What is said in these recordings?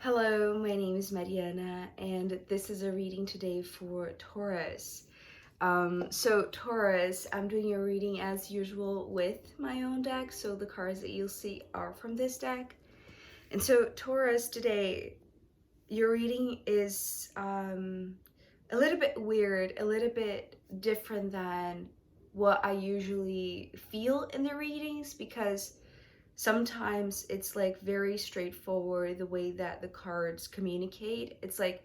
Hello, my name is Mariana, and this is a reading today for Taurus. So Taurus, I'm doing your reading as usual with my own deck, so the cards that you'll see are from this deck. And so Taurus, today, your reading is a little bit weird, a little bit different than what I usually feel in the readings, because sometimes it's like very straightforward the way that the cards communicate. It's like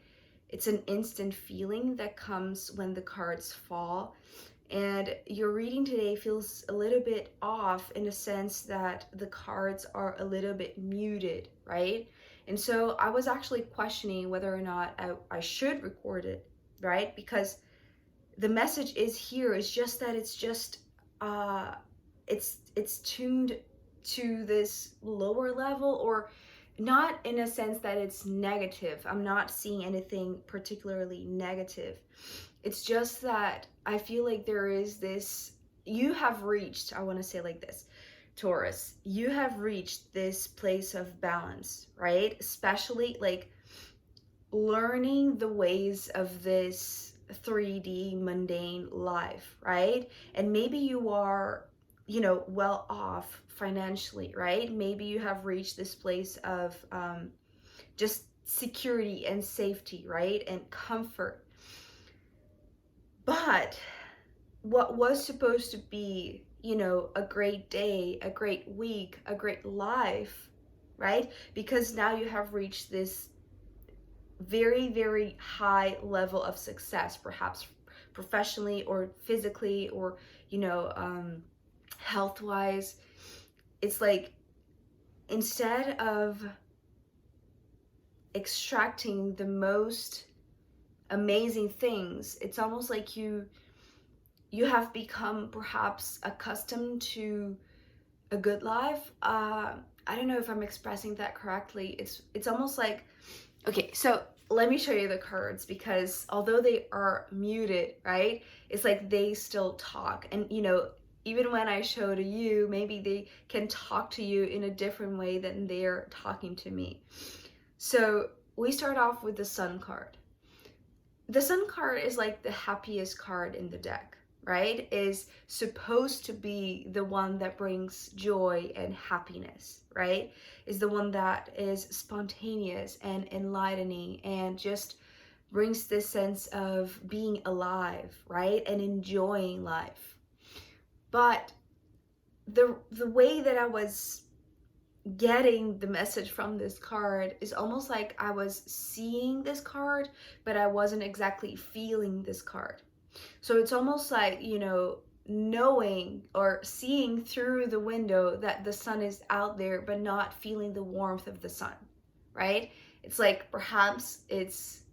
it's an instant feeling that comes when the cards fall. And your reading today feels a little bit off in a sense that the cards are a little bit muted, right? And so I was actually questioning whether or not I should record it, right? Because the message is here. It's just that it's tuned to this lower level, or not in a sense that it's negative. I'm not seeing anything particularly negative. It's just that I feel like there is this, you have reached, I want to say like this, Taurus, you have reached this place of balance, right? Especially like learning the ways of this 3D mundane life, right? And maybe you are, well off financially, right? Maybe you have reached this place of just security and safety, right? And comfort. But what was supposed to be, a great day, a great week, a great life, right? Because now you have reached this very, very high level of success, perhaps professionally or physically, or, health-wise. It's like, instead of extracting the most amazing things, it's almost like you have become perhaps accustomed to a good life. I don't know if I'm expressing that correctly. It's almost like, okay, so let me show you the cards, because although they are muted, right, it's like they still talk. And even when I show to you, maybe they can talk to you in a different way than they're talking to me. So we start off with the Sun card. The Sun card is like the happiest card in the deck, right? Is supposed to be the one that brings joy and happiness, right? Is the one that is spontaneous and enlightening and just brings this sense of being alive, right? And enjoying life. But the way that I was getting the message from this card is almost like I was seeing this card, but I wasn't exactly feeling this card. So it's almost like, knowing or seeing through the window that the sun is out there, but not feeling the warmth of the sun, right? It's like perhaps it's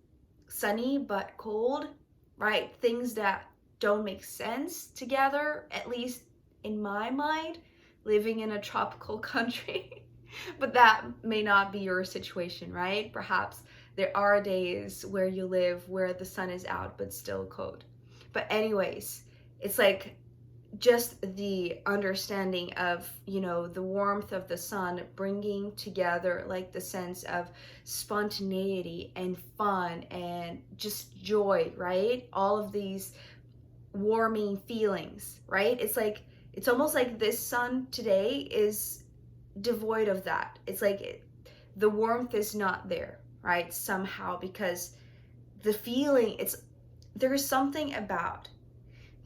sunny but cold, right? Things that don't make sense together, at least in my mind, living in a tropical country. But that may not be your situation, right? Perhaps there are days where you live where the sun is out but still cold. But anyways, it's like just the understanding of, the warmth of the sun bringing together like the sense of spontaneity and fun and just joy, right? All of these warming feelings, right? It's like, it's almost like this sun today is devoid of that. It's like the warmth is not there, right? Somehow, because the feeling, there's something about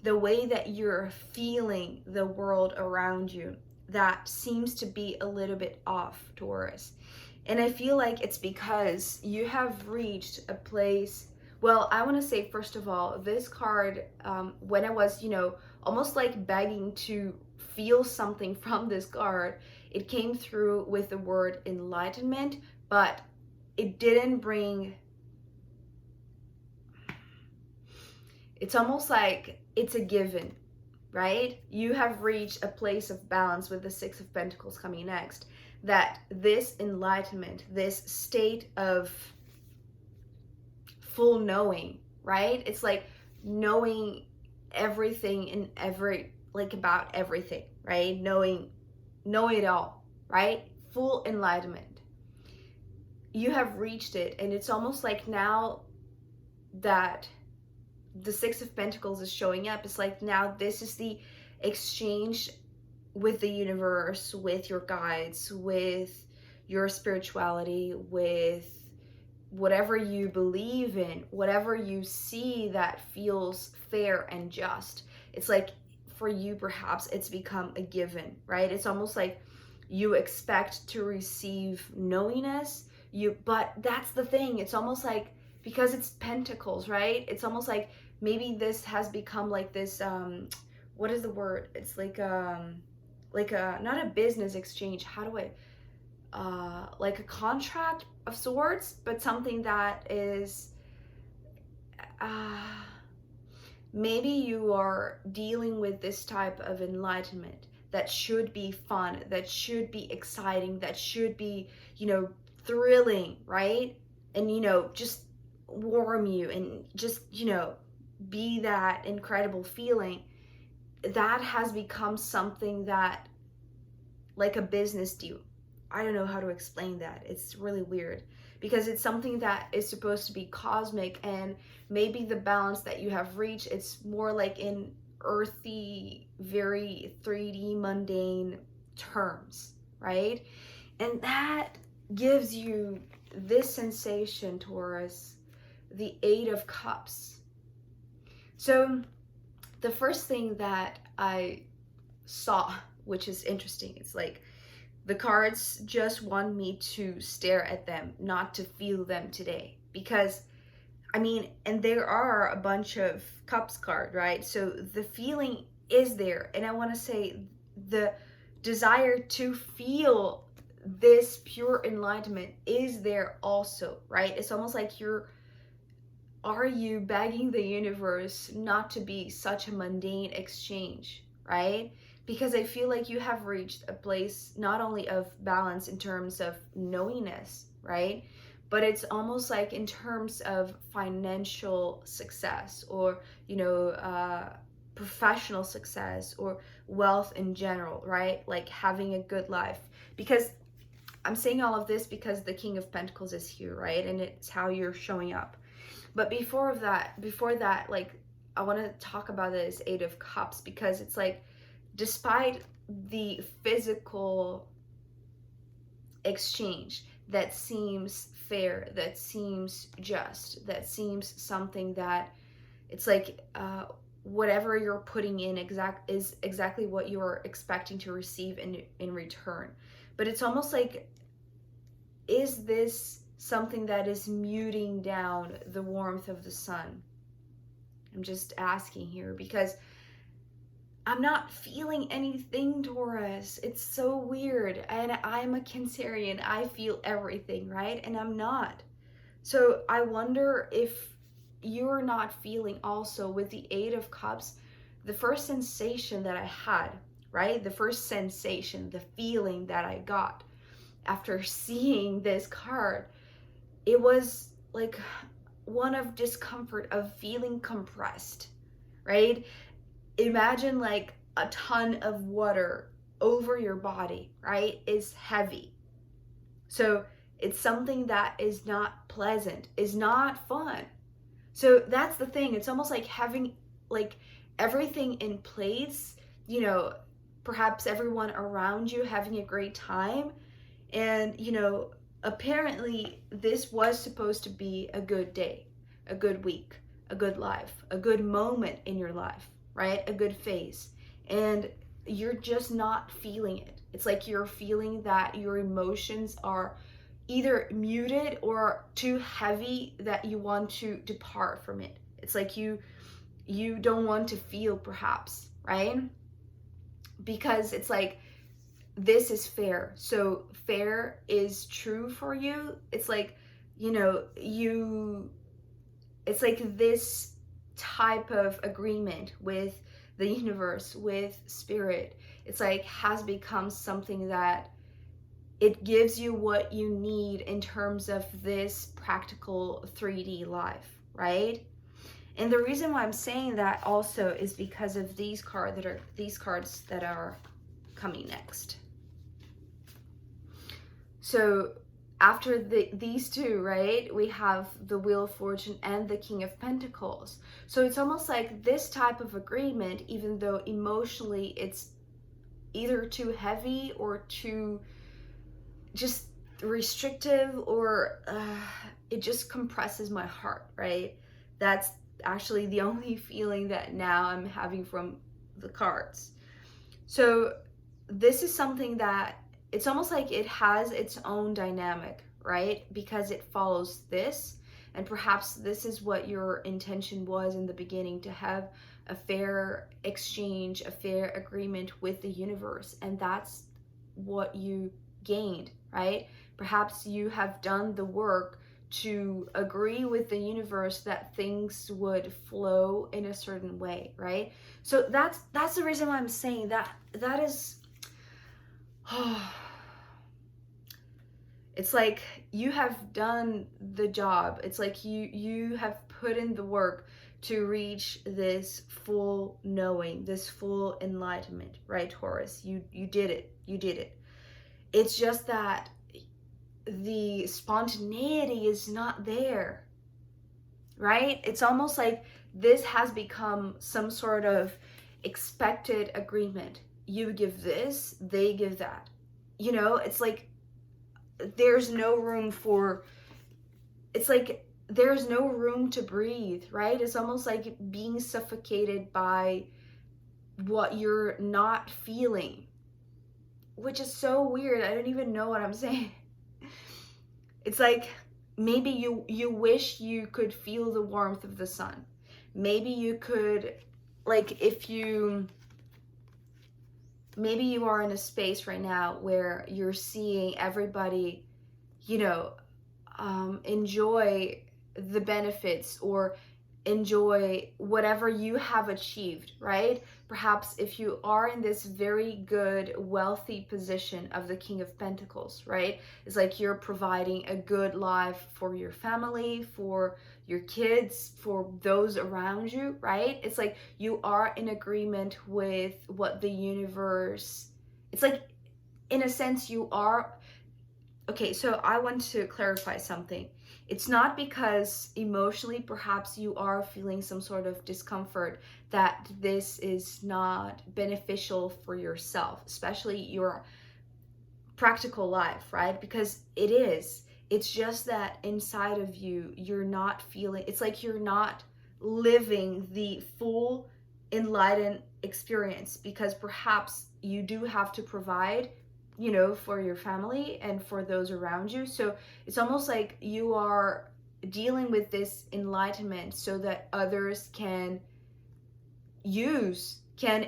the way that you're feeling the world around you that seems to be a little bit off, Taurus. And I feel like it's because you have reached a place. Well, I want to say, first of all, this card, when I was, almost like begging to feel something from this card, it came through with the word enlightenment, but it didn't bring. It's almost like it's a given, right? You have reached a place of balance with the Six of Pentacles coming next, that this enlightenment, this state of full knowing, right? It's like knowing everything and about everything, right? Knowing it all, right? Full enlightenment. you have reached it, and it's almost like now that the Six of Pentacles is showing up, it's like now this is the exchange with the universe, with your guides, with your spirituality, with whatever you believe in, whatever you see that feels fair and just. It's like for you, perhaps it's become a given, right? It's almost like you expect to receive knowingness, but that's the thing. It's almost like, because it's pentacles, right? It's almost like maybe this has become like this, what is the word? It's like a, not a business exchange. How do I, like a contract of sorts, but something that is, maybe you are dealing with this type of enlightenment that should be fun, that should be exciting, that should be, you know, thrilling, right? And, you know, just warm you and just, you know, be that incredible feeling. That has become something that, like a business deal. I don't know how to explain that. It's really weird because it's something that is supposed to be cosmic, and maybe the balance that you have reached, it's more like in earthy, very 3D mundane terms, right? And that gives you this sensation, Taurus, the Eight of Cups. So the first thing that I saw, which is interesting, it's like the cards just want me to stare at them, not to feel them today. Because, I mean, and there are a bunch of cups card, right? So the feeling is there. And I want to say the desire to feel this pure enlightenment is there also, right? It's almost like are you begging the universe not to be such a mundane exchange, right? Because I feel like you have reached a place not only of balance in terms of knowingness, right? But it's almost like in terms of financial success, or, you know, professional success, or wealth in general, right? Like having a good life. Because I'm saying all of this because the King of Pentacles is here, right? And it's how you're showing up. But before that, like, I want to talk about this Eight of Cups, because it's like, despite the physical exchange that seems fair, that seems just, that seems something that it's like, whatever you're putting in is exactly what you're expecting to receive in return. But it's almost like, is this something that is muting down the warmth of the sun? I'm just asking here because I'm not feeling anything, Taurus. It's so weird. And I'm a Cancerian. I feel everything, right? And I'm not. So I wonder if you're not feeling also with the Eight of Cups. The first sensation that I had, right? The first sensation, the feeling that I got after seeing this card, it was like one of discomfort, of feeling compressed, right? Imagine like a ton of water over your body, right? Is heavy. So it's something that is not pleasant, is not fun. So that's the thing. It's almost like having like everything in place, you know, perhaps everyone around you having a great time. And, you know, apparently this was supposed to be a good day, a good week, a good life, a good moment in your life, right? A good phase. And you're just not feeling it. It's like you're feeling that your emotions are either muted or too heavy that you want to depart from it. It's like you don't want to feel, perhaps, right? Because it's like, this is fair. So fair is true for you. It's like, you know, it's like this type of agreement with the universe, with spirit. It's like has become something that it gives you what you need in terms of this practical 3D life, right? And the reason why I'm saying that also is because of these cards that are coming next. So after these two, right, we have the Wheel of Fortune and the King of Pentacles. So it's almost like this type of agreement, even though emotionally it's either too heavy or too just restrictive, or it just compresses my heart, right? That's actually the only feeling that now I'm having from the cards. So this is something that it's almost like it has its own dynamic, right? Because it follows this, and perhaps this is what your intention was in the beginning, to have a fair exchange, a fair agreement with the universe, and that's what you gained, right? Perhaps you have done the work to agree with the universe that things would flow in a certain way, right? So that's the reason why I'm saying that is it's like you have done the job. It's like you have put in the work to reach this full knowing, this full enlightenment, right, Taurus? You did it. You did it. It's just that the spontaneity is not there, right? It's almost like this has become some sort of expected agreement. You give this, they give that. You know, it's like there's no room for, it's like there's no room to breathe, right? It's almost like being suffocated by what you're not feeling, which is so weird. I don't even know what I'm saying. It's like maybe you wish you could feel the warmth of the sun. Maybe you could, like, if you, maybe you are in a space right now where you're seeing everybody, you know, enjoy the benefits or enjoy whatever you have achieved, right? Perhaps if you are in this very good, wealthy position of the King of Pentacles, right? It's like you're providing a good life for your family, for your kids, for those around you, right? It's like you are in agreement with what the universe, it's like, in a sense, you are. Okay, so I want to clarify something. It's not because emotionally perhaps you are feeling some sort of discomfort that this is not beneficial for yourself, especially your practical life, right? Because it is. It's just that inside of you, you're not feeling, it's like you're not living the full enlightened experience, because perhaps you do have to provide, you know, for your family and for those around you. So it's almost like you are dealing with this enlightenment so that others can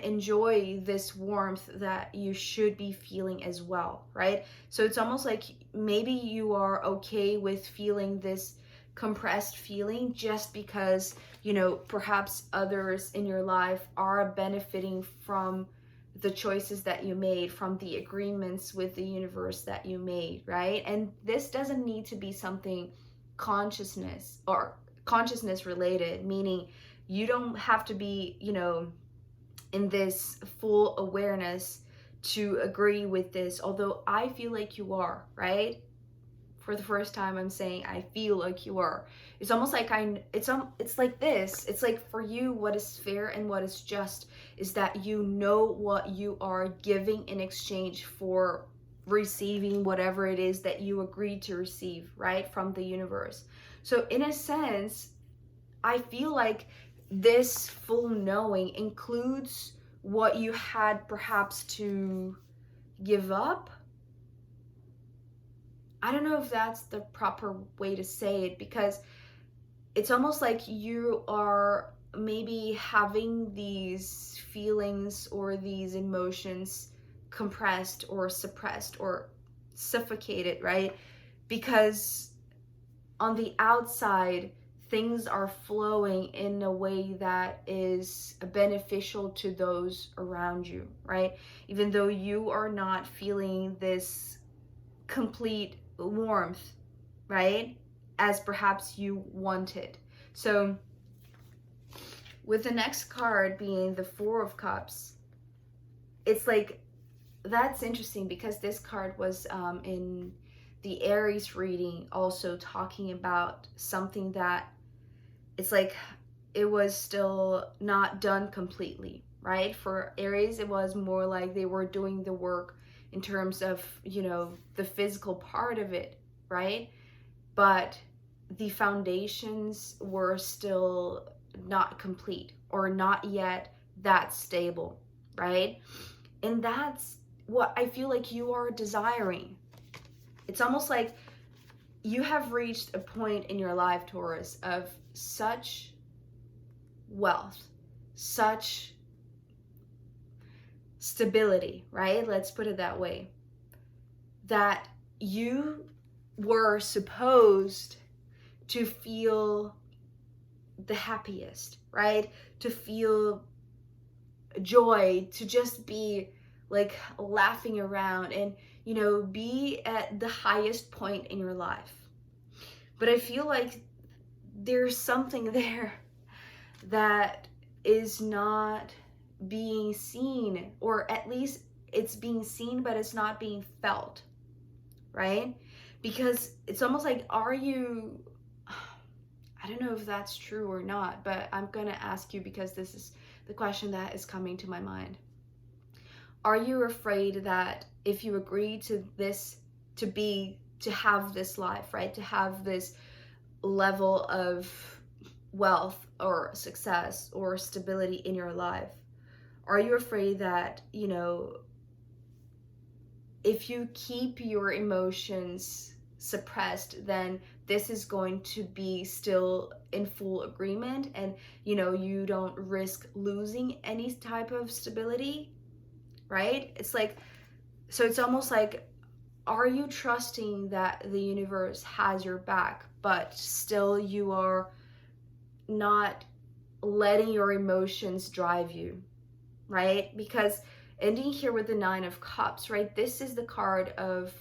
enjoy this warmth that you should be feeling as well, right? So it's almost like maybe you are okay with feeling this compressed feeling just because, you know, perhaps others in your life are benefiting from the choices that you made, from the agreements with the universe that you made, right? And this doesn't need to be something consciousness related, meaning you don't have to be, you know, in this full awareness to agree with this, although I feel like you are, right? For the first time I'm saying I feel like you are. It's almost like it's like this. It's like for you, what is fair and what is just is that you know what you are giving in exchange for receiving whatever it is that you agreed to receive, right, from the universe. So in a sense, I feel like this full knowing includes what you had perhaps to give up. I don't know if that's the proper way to say it, because it's almost like you are maybe having these feelings or these emotions compressed or suppressed or suffocated, right? Because on the outside, things are flowing in a way that is beneficial to those around you, right? Even though you are not feeling this complete warmth, right? As perhaps you wanted. So with the next card being the Four of Cups, it's like, that's interesting because this card was in the Aries reading also talking about something that it's like it was still not done completely, right? For Aries, it was more like they were doing the work in terms of, you know, the physical part of it, right? But the foundations were still not complete or not yet that stable, right? And that's what I feel like you are desiring. It's almost like you have reached a point in your life, Taurus, of such wealth, such stability, right? Let's put it that way. That you were supposed to feel the happiest, right? To feel joy, to just be like laughing around and, you know, be at the highest point in your life. But I feel like there's something there that is not being seen, or at least it's being seen, but it's not being felt, right? Because it's almost like, are you, I don't know if that's true or not, but I'm going to ask you because this is the question that is coming to my mind. Are you afraid that if you agree to this, to have this life, right? To have this level of wealth or success or stability in your life, are you afraid that, you know, if you keep your emotions suppressed, then this is going to be still in full agreement and, you know, you don't risk losing any type of stability, right? It's like, so it's almost like, are you trusting that the universe has your back, but still you are not letting your emotions drive you, right? Because ending here with the Nine of Cups, right? This is the card of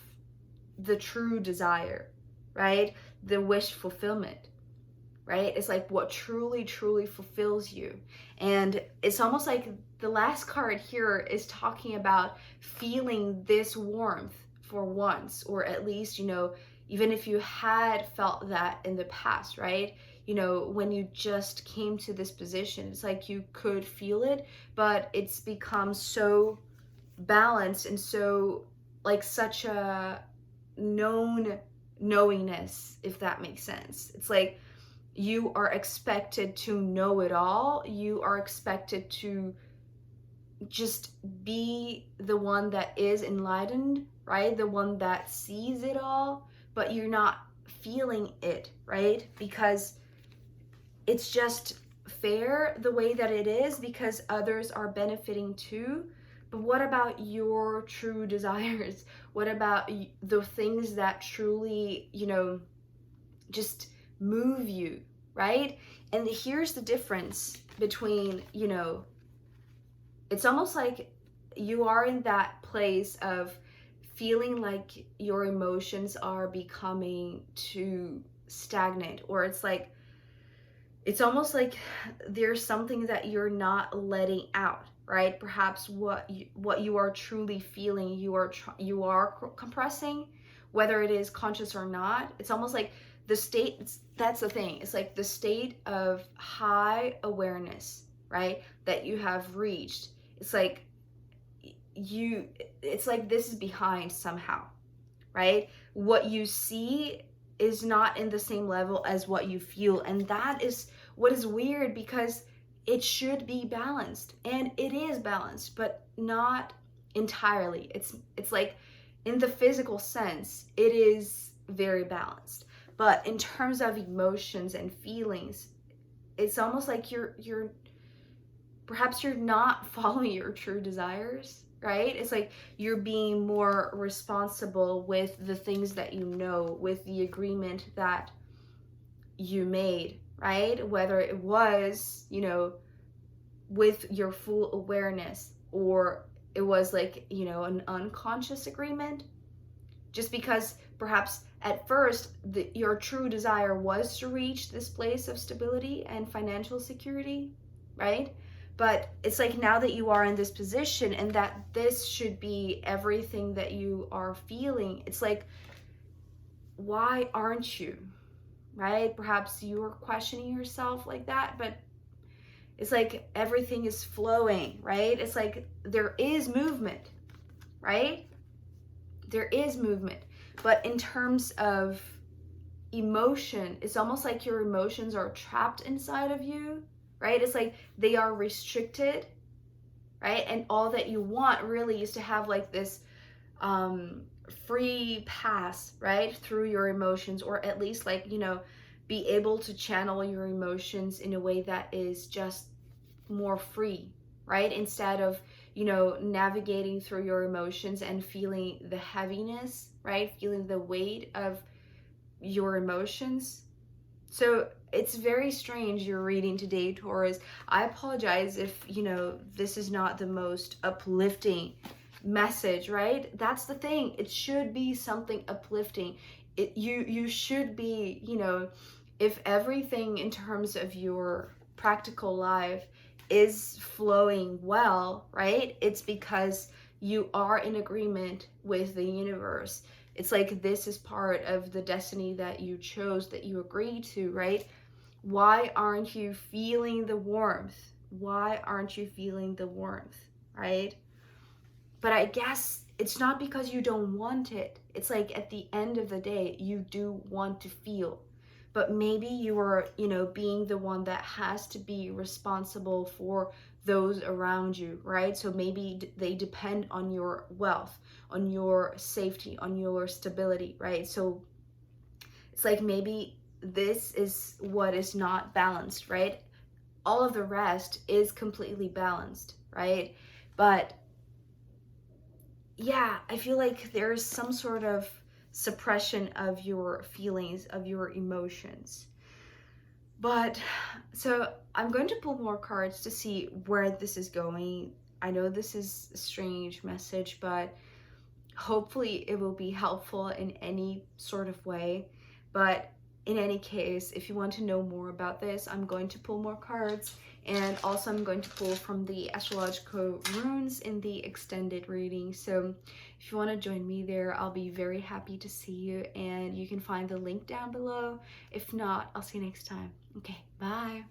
the true desire, right? The wish fulfillment, right? It's like what truly, truly fulfills you. And it's almost like the last card here is talking about feeling this warmth for once, or at least, you know, even if you had felt that in the past, right? You know, when you just came to this position, it's like you could feel it, but it's become so balanced and so like such a knowingness, if that makes sense. It's like you are expected to know it all. You are expected to just be the one that is enlightened, right? The one that sees it all, but you're not feeling it, right? Because it's just fair the way that it is because others are benefiting too. But what about your true desires? What about the things that truly, you know, just move you, right? And here's the difference between, you know, it's almost like you are in that place of feeling like your emotions are becoming too stagnant, or it's like, it's almost like there's something that you're not letting out, right? Perhaps what you are truly feeling, you are compressing, whether it is conscious or not. It's almost like the state, that's the thing. It's like the state of high awareness, right? That you have reached. It's like it's like this is behind somehow, right? What you see is not in the same level as what you feel. And that is what is weird, because it should be balanced, and it is balanced, but not entirely. It's like in the physical sense, it is very balanced. But in terms of emotions and feelings, it's almost like you're perhaps you're not following your true desires, right? It's like you're being more responsible with the things that you know, with the agreement that you made, right? Whether it was, you know, with your full awareness, or it was like, you know, an unconscious agreement. Just because perhaps at first your true desire was to reach this place of stability and financial security, right? But it's like now that you are in this position and that this should be everything that you are feeling, it's like why aren't you, right? Perhaps you're questioning yourself like that, but it's like everything is flowing, right? It's like there is movement, right? There is movement. But in terms of emotion, it's almost like your emotions are trapped inside of you, right? It's like they are restricted, right? And all that you want really is to have like this free pass, right, through your emotions, or at least like, you know, be able to channel your emotions in a way that is just more free, right? Instead of, you know, navigating through your emotions and feeling the heaviness, right? Feeling the weight of your emotions. So it's very strange you're reading today, Taurus. I apologize if, you know, this is not the most uplifting message, right? That's the thing. It should be something uplifting. You should be, you know, if everything in terms of your practical life is flowing well, right? It's because you are in agreement with the universe. It's like this is part of the destiny that you chose, that you agreed to, right? Why aren't you feeling the warmth? Why aren't you feeling the warmth, right? But I guess it's not because you don't want it. It's like at the end of the day, you do want to feel. But maybe you are, you know, being the one that has to be responsible for those around you, right? So maybe they depend on your wealth, on your safety, on your stability, right? So it's like maybe this is what is not balanced, right? All of the rest is completely balanced, right? But yeah, I feel like there's some sort of suppression of your feelings, of your emotions. But so I'm going to pull more cards to see where this is going. I know this is a strange message, but hopefully it will be helpful in any sort of way. But in any case, if you want to know more about this, I'm going to pull more cards, and also I'm going to pull from the astrological runes in the extended reading. So if you want to join me there, I'll be very happy to see you, and you can find the link down below. If not, I'll see you next time. Okay, bye.